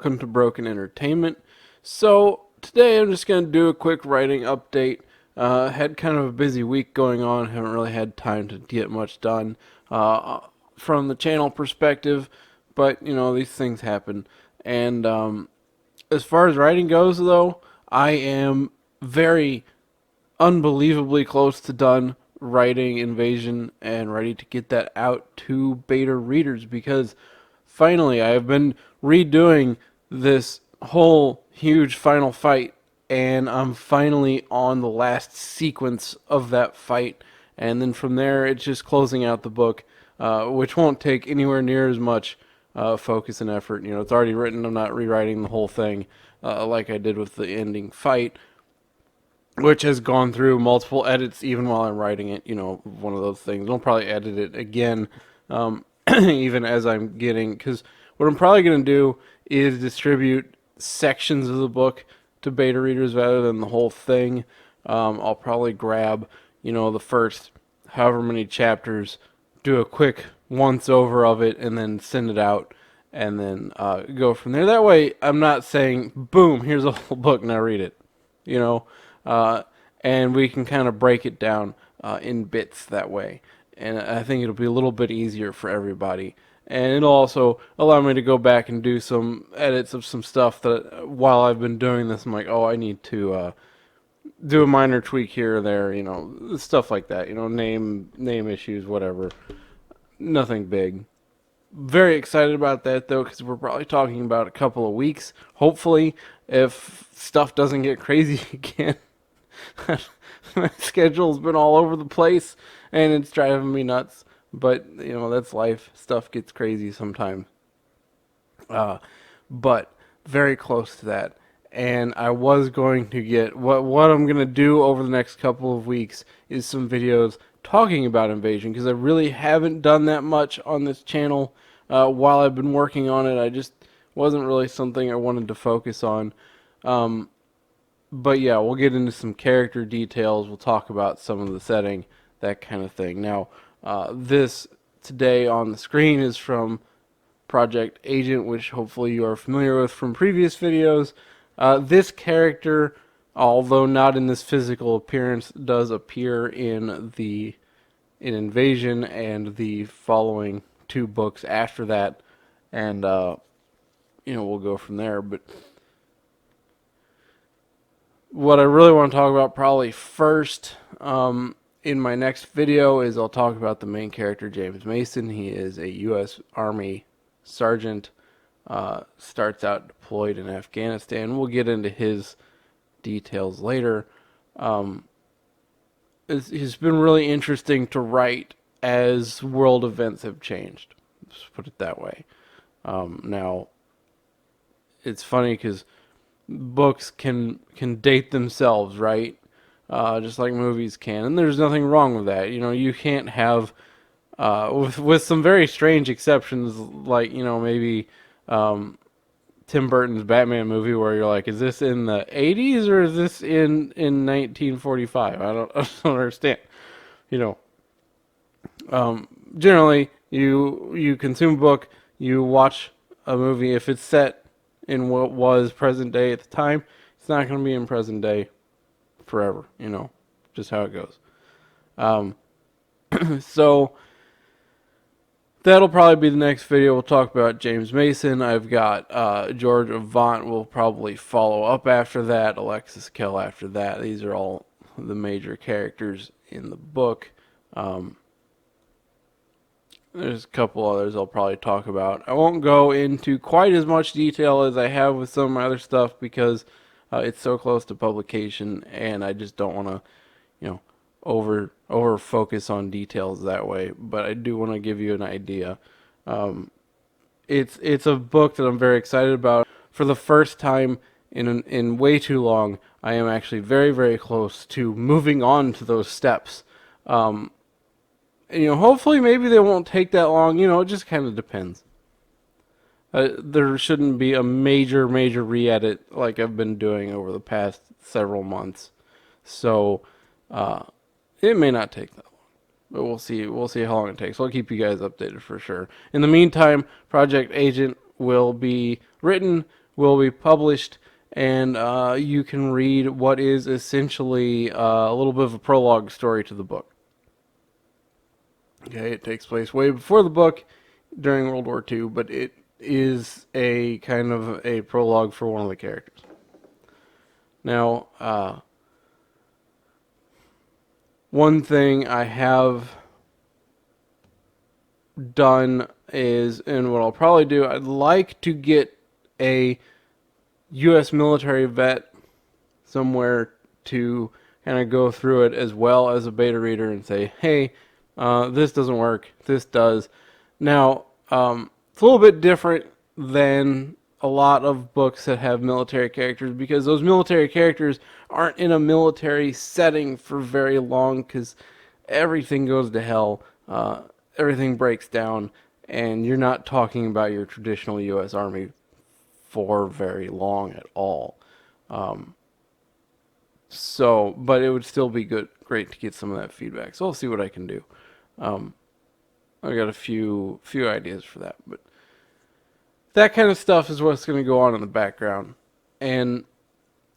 welcome to Broken Entertainment. So, today I'm just going to do a quick writing update. Had kind of a busy week going on, haven't really had time to get much done from the channel perspective, but these things happen. And as far as writing goes, though, I am very unbelievably close to done writing Invasion and ready to get that out to beta readers because finally I have been redoing this whole huge final fight and I'm finally on the last sequence of that fight, and then from there it's just closing out the book, which won't take anywhere near as much focus and effort. It's already written. I'm not rewriting the whole thing like I did with the ending fight, which has gone through multiple edits even while I'm writing it. One of those things. I'll probably edit it again, even as I'm getting, because what I'm probably going to do is distribute sections of the book to beta readers rather than the whole thing. I'll probably grab, the first however many chapters, do a quick once over of it, and then send it out, and then go from there. That way, I'm not saying, boom, here's a whole book, now read it. And we can kind of break it down in bits that way. And I think it'll be a little bit easier for everybody. And it'll also allow me to go back and do some edits of some stuff that while I've been doing this, I'm like, oh, I need to do a minor tweak here or there, stuff like that, name issues, whatever. Nothing big. Very excited about that, though, because we're probably talking about a couple of weeks, hopefully, if stuff doesn't get crazy again. My schedule's been all over the place, and it's driving me nuts. But, that's life. Stuff gets crazy sometimes. But very close to that. And I was going to get... What I'm going to do over the next couple of weeks is some videos talking about Invasion, because I really haven't done that much on this channel while I've been working on it. I just wasn't really something I wanted to focus on. But yeah, we'll get into some character details. We'll talk about some of the setting, that kind of thing. Now, this today on the screen is from Project Agent, which hopefully you are familiar with from previous videos. This character, although not in this physical appearance, does appear in Invasion and the following two books after that, and we'll go from there. But what I really want to talk about probably first in my next video is I'll talk about the main character, James Mason. He is a U.S. Army sergeant, starts out deployed in Afghanistan. We'll get into his details later. It's been really interesting to write as world events have changed. Let's put it that way. Now, it's funny because books can date themselves, right? Just like movies can, and there's nothing wrong with that. You can't have, with some very strange exceptions, like maybe Tim Burton's Batman movie, where you're like, is this in the 80s or is this in 1945? I don't understand. Generally, you consume a book, you watch a movie. If it's set in what was present day at the time, it's not going to be in present day forever, just how it goes. So that'll probably be the next video. We'll talk about James Mason. I've got George Avant will probably follow up after that, Alexis Kell after that. These are all the major characters in the book. There's a couple others I'll probably talk about. I won't go into quite as much detail as I have with some of my other stuff because it's so close to publication, and I just don't want to, over focus on details that way. But I do want to give you an idea. It's a book that I'm very excited about. For the first time in way too long, I am actually very, very close to moving on to those steps. Hopefully maybe they won't take that long. It just kind of depends. There shouldn't be a major re-edit like I've been doing over the past several months. So, it may not take that long. But we'll see how long it takes. I'll keep you guys updated for sure. In the meantime, Project Agent will be written will be published, and you can read what is essentially a little bit of a prologue story to the book. Okay, it takes place way before the book, during World War II, but it is a kind of a prologue for one of the characters. Now, one thing I have done is, and what I'll probably do, I'd like to get a U.S. military vet somewhere to kind of go through it as well as a beta reader and say, hey, this doesn't work, this does. Now, it's a little bit different than a lot of books that have military characters, because those military characters aren't in a military setting for very long, because everything goes to hell, everything breaks down, and you're not talking about your traditional U.S. Army for very long at all. But it would still be great to get some of that feedback. So I'll see what I can do. I got a few ideas for that, but that kind of stuff is what's going to go on in the background. And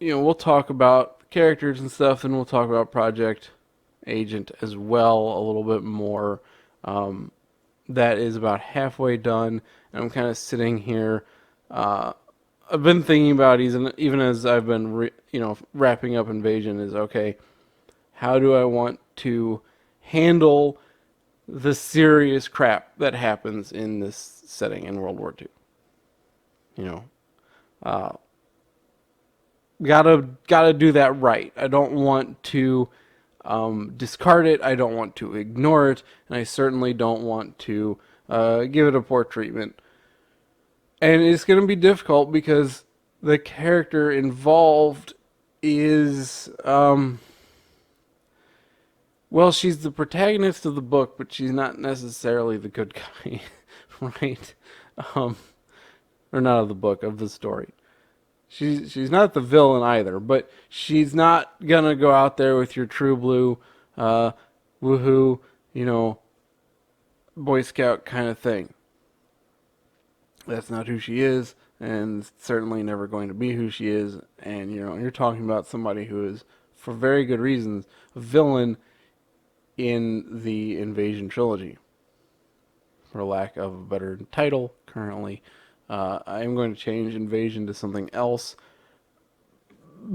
we'll talk about characters and stuff, and we'll talk about Project Agent as well a little bit more. That is about halfway done, and I'm kind of sitting here. I've been thinking about even as I've been wrapping up Invasion, is okay, how do I want to handle the serious crap that happens in this setting in World War II? Gotta do that right. I don't want to discard it. I don't want to ignore it, and I certainly don't want to give it a poor treatment. And it's going to be difficult because the character involved is, she's the protagonist of the book, but she's not necessarily the good guy, right? Or not of the book, of the story. She's not the villain either, but she's not gonna go out there with your true blue, woohoo, Boy Scout kind of thing. That's not who she is, and certainly never going to be who she is. And you're talking about somebody who is, for very good reasons, a villain in the Invasion trilogy, for lack of a better title currently. I am going to change Invasion to something else,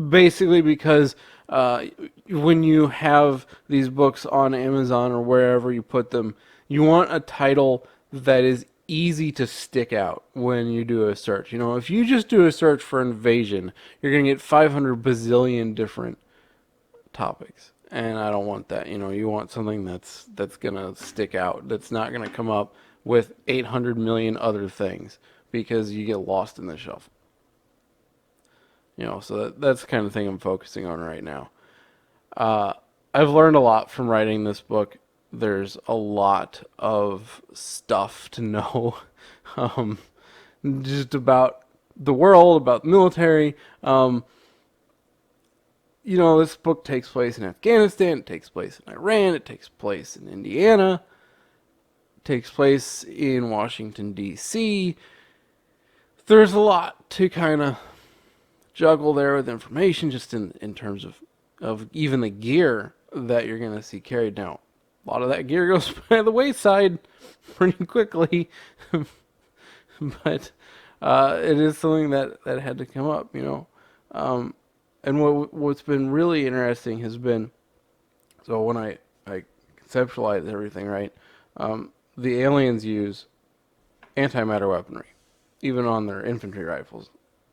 basically because when you have these books on Amazon or wherever you put them, you want a title that is easy to stick out when you do a search. If you just do a search for Invasion, you're going to get 500 bazillion different topics. And I don't want that. You want something that's going to stick out, that's not going to come up with 800 million other things, because you get lost in the shuffle. So that's the kind of thing I'm focusing on right now. I've learned a lot from writing this book. There's a lot of stuff to know, just about the world, about the military. This book takes place in Afghanistan, it takes place in Iran, it takes place in Indiana, it takes place in Washington, D.C. There's a lot to kind of juggle there with information, just in terms of even the gear that you're going to see carried. Now, a lot of that gear goes by the wayside pretty quickly, but it is something that had to come up, and what's been really interesting has been, so when I conceptualize everything, right, the aliens use antimatter weaponry, even on their infantry rifles.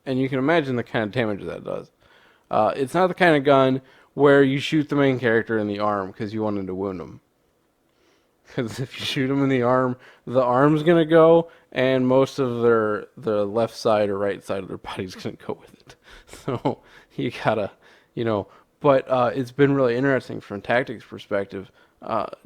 And you can imagine the kind of damage that does. It's not the kind of gun where you shoot the main character in the arm because you wanted to wound him. Because if you shoot him in the arm's going to go, and most of the left side or right side of their body's going to go with it. So you gotta, but it's been really interesting from a tactics perspective.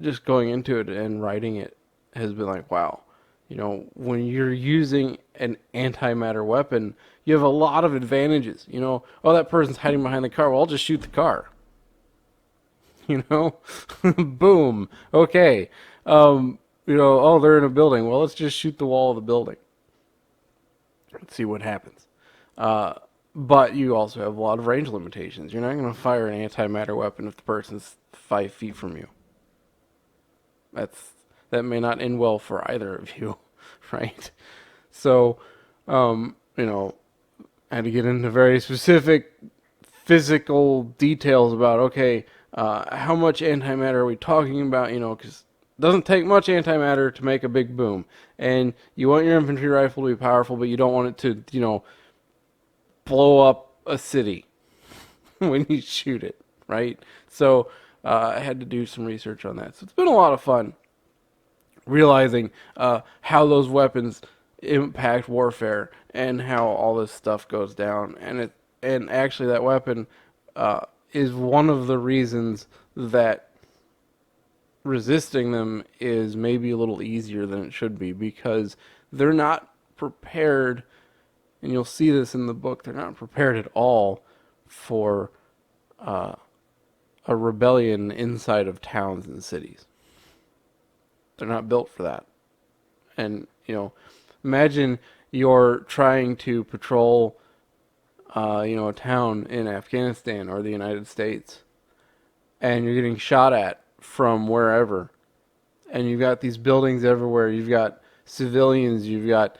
Just going into it and writing it has been like, wow. When you're using an antimatter weapon, you have a lot of advantages. That person's hiding behind the car. Well, I'll just shoot the car. Boom. Okay. They're in a building. Well, let's just shoot the wall of the building. Let's see what happens. But you also have a lot of range limitations. You're not going to fire an antimatter weapon if the person's 5 feet from you. That may not end well for either of you, right? So, you know, I had to get into very specific physical details about, okay, how much antimatter are we talking about? You know, because it doesn't take much antimatter to make a big boom. And you want your infantry rifle to be powerful, but you don't want it to, blow up a city when you shoot it, right? So I had to do some research on that. So it's been a lot of fun realizing how those weapons impact warfare and how all this stuff goes down. And actually that weapon is one of the reasons that resisting them is maybe a little easier than it should be, because they're not prepared, and you'll see this in the book, they're not prepared at all for a rebellion inside of towns and cities. They're not built for that. And, imagine you're trying to patrol, a town in Afghanistan or the United States, and you're getting shot at from wherever. And you've got these buildings everywhere. You've got civilians. You've got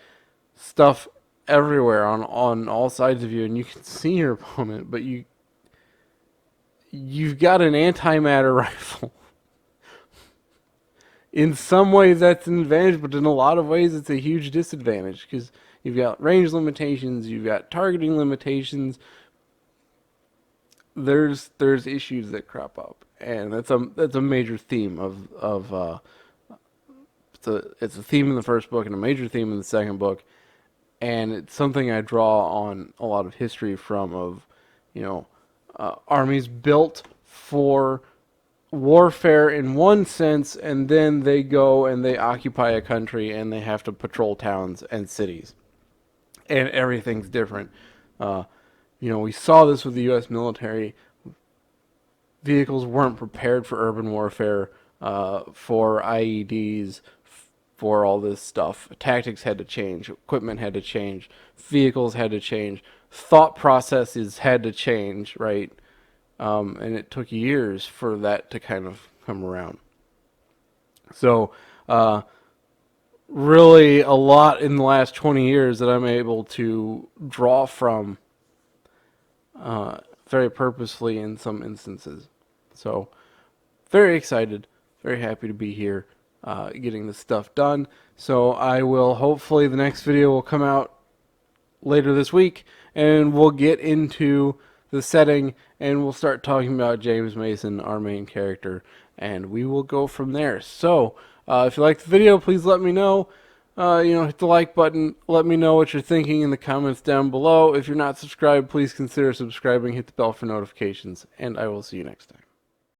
stuff everywhere on all sides of you, and you can see your opponent, but you've got an antimatter rifle. In some ways that's an advantage, but in a lot of ways it's a huge disadvantage, because you've got range limitations, you've got targeting limitations. There's issues that crop up, and that's a major theme of it's a theme in the first book and a major theme in the second book, and it's something I draw on a lot of history from, of armies built for warfare in one sense, and then they go and they occupy a country and they have to patrol towns and cities, and everything's different. We saw this with the U.S. military. Vehicles weren't prepared for urban warfare, for IEDs, for all this stuff. Tactics had to change, equipment had to change, vehicles had to change, thought processes had to change, right? And it took years for that to kind of come around. So, really a lot in the last 20 years that I'm able to draw from, very purposefully in some instances. So, very excited, very happy to be here, getting this stuff done. So I will, hopefully the next video will come out later this week, and we'll get into the setting, and we'll start talking about James Mason, our main character, and we will go from there. So, if you liked the video, please let me know. Hit the like button. Let me know what you're thinking in the comments down below. If you're not subscribed, please consider subscribing. Hit the bell for notifications, and I will see you next time.